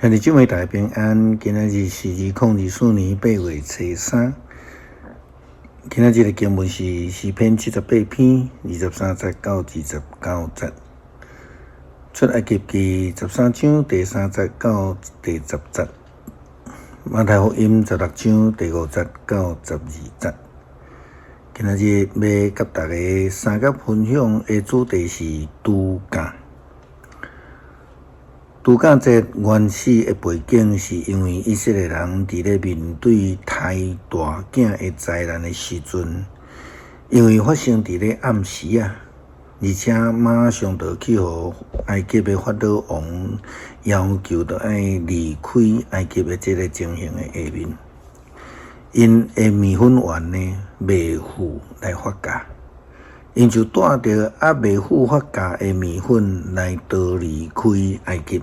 兄弟姊妹大家平安，今仔日是2024年8月初3。今仔日的经文是诗篇78篇23节到29节，出埃及記13章第3節到第10節，馬太福音16章第5節到12節。今仔日要甲大家三角分享的主題是度假。度假節原始的背景是因為以色列人伫咧面對胎大囝的災難的時陣，因為發生伫咧暗時啊，而且馬上就去互埃及的法老王要求着愛離開埃及的這個情形的下面，因的麵粉丸呢未赴來發嫁，因就帶着未赴發嫁的麵粉來逃離開埃及。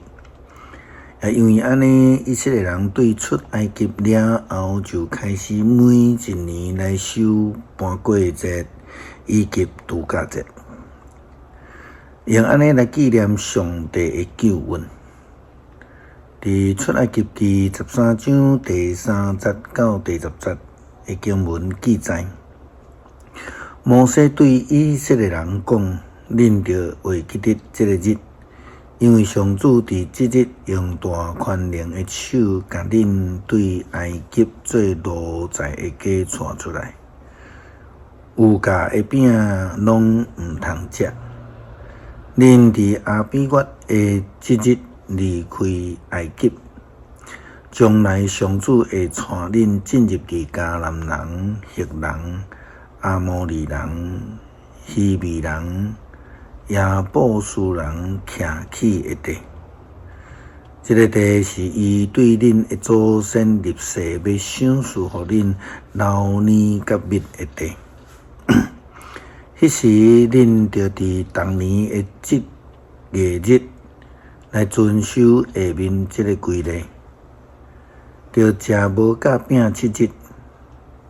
因為安尼，以色列人對出埃及了後，就開始每一年來守搬過節以及度假節，用安尼來紀念上帝的救恩。佇出埃及記13章第3節到第10節的經文記載，摩西對以色列人講：恁着會記得這個日，因為上主佇這日用大寬能的手，甲恁對埃及做奴才的家帶出來，有價的餅攏毋通食。恁佇亞比月的這日離開埃及，將來上主會帶恁進入去迦南人、赫人、阿摩利人、希未人、亞布斯人徛起的地，這個地是伊對恁的祖先立誓要賞賜互恁流年甲蜜的地。迄時恁着佇當年的這月日來遵守下面這個規例，着食無甲餅7日。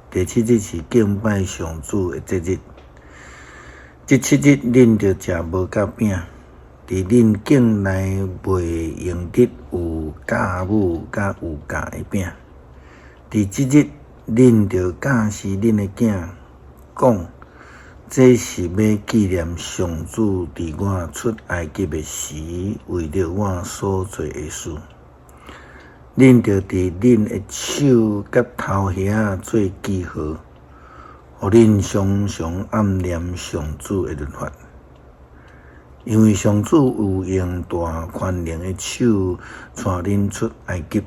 第7日是敬拜上主的節日。這7日，恁着食無甲餅，佇恁境內袂用得有酵母甲有價的餅。佇這日，恁着教示恁的囝，講這是要紀念上主佇我出埃及的時，為了我所做的事。恁着佇恁的手甲頭殼做記號，互恁常常暗念上主的律法，因為上主有用大寬能的手帶恁出埃及，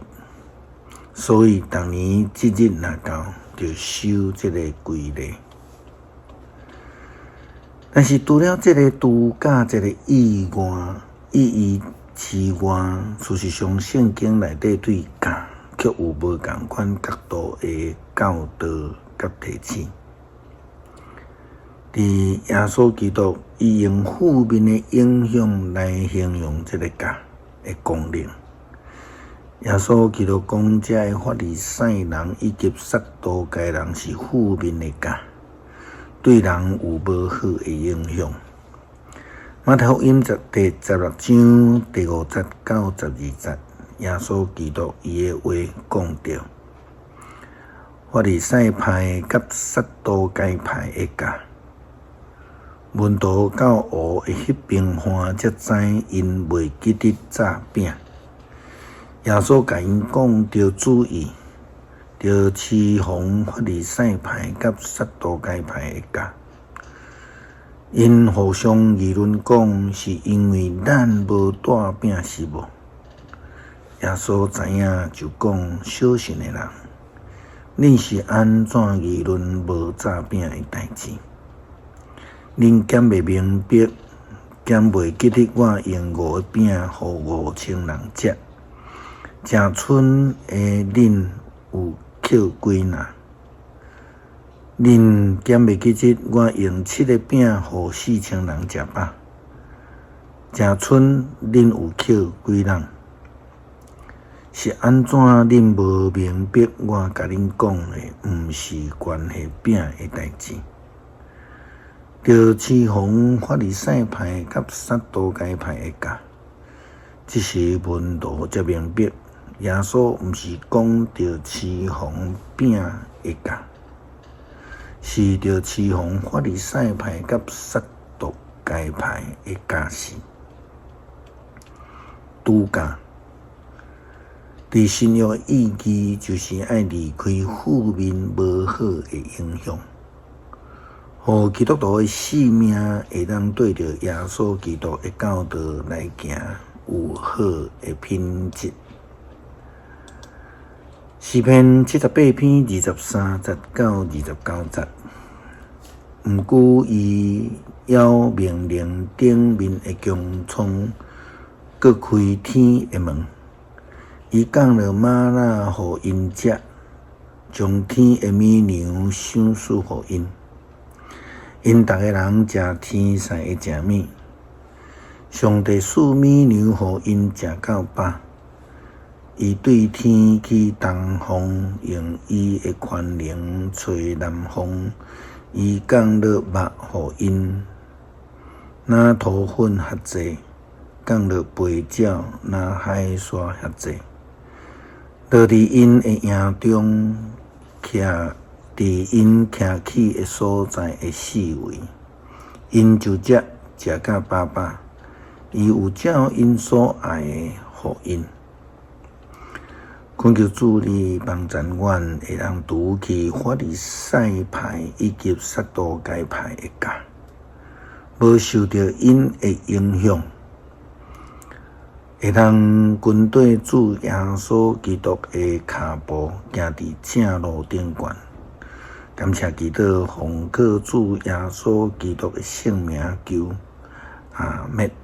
所以當年這日若到，就守這個規例。但是除了這個度假這個意義之外，事實上聖經內底對假卻有無同款角度的教導甲提醒。佇耶穌基督伊用負面的影響來形容這個假的功能。耶穌基督講，這個法利賽人以及撒都該人是負面的假，對人有無好的影響。馬太福音第16章第5節到12節，耶穌基督伊的話講到，法利賽派甲撒都該派的假，門徒到湖的迄邊看，才知因袂記得炸餅。耶穌甲因講，着注意，着提防法利賽派甲撒都該派的假。因互相議論講，是因為咱無帶餅是無？耶穌知影就講，小心的人，恁是安怎議論無炸餅的代志？恁敢袂明白，敢袂記得我用5個餅互5000人食，誠剩的恁有扣幾若？恁敢袂記得我用7個餅互4000人食飽，誠剩恁有扣幾人？是安怎恁無明白我甲恁講的，毋是關係餅的代志？着提防法利賽派甲撒都該派的假，這是門徒才明白，耶稣毋是讲着饲奉饼的教，是着饲奉法利赛派甲撒都该派的教士。拄教伫信仰意义就是爱离开负面无好的影响，互基督徒的性命会当对着耶稣基督的教导来行，有好的品质。诗篇78篇23节到29节，毋久伊要命令顶面的穹苍，搁开天的门。伊降了吗哪互因食，将天的美粮赏赐互因。因逐个人食天使的食物，上帝赐美粮互因食到饱。伊对天起东风，用伊的权能吹南风。伊降了肉互因，若土粉较济；降了肥鸟，若海沙较济。落伫因的营中，徛伫因徛起的所在的四围，因就食到饱饱。伊有照因所爱的互因。恳求主你帮助阮，会当除去法利赛派以及撒都该派的教，无受到因的影响。会当跟对主耶稣基督的脚步，行伫正路顶悬。感谢基督奉靠主耶稣基督的圣名求，阿们。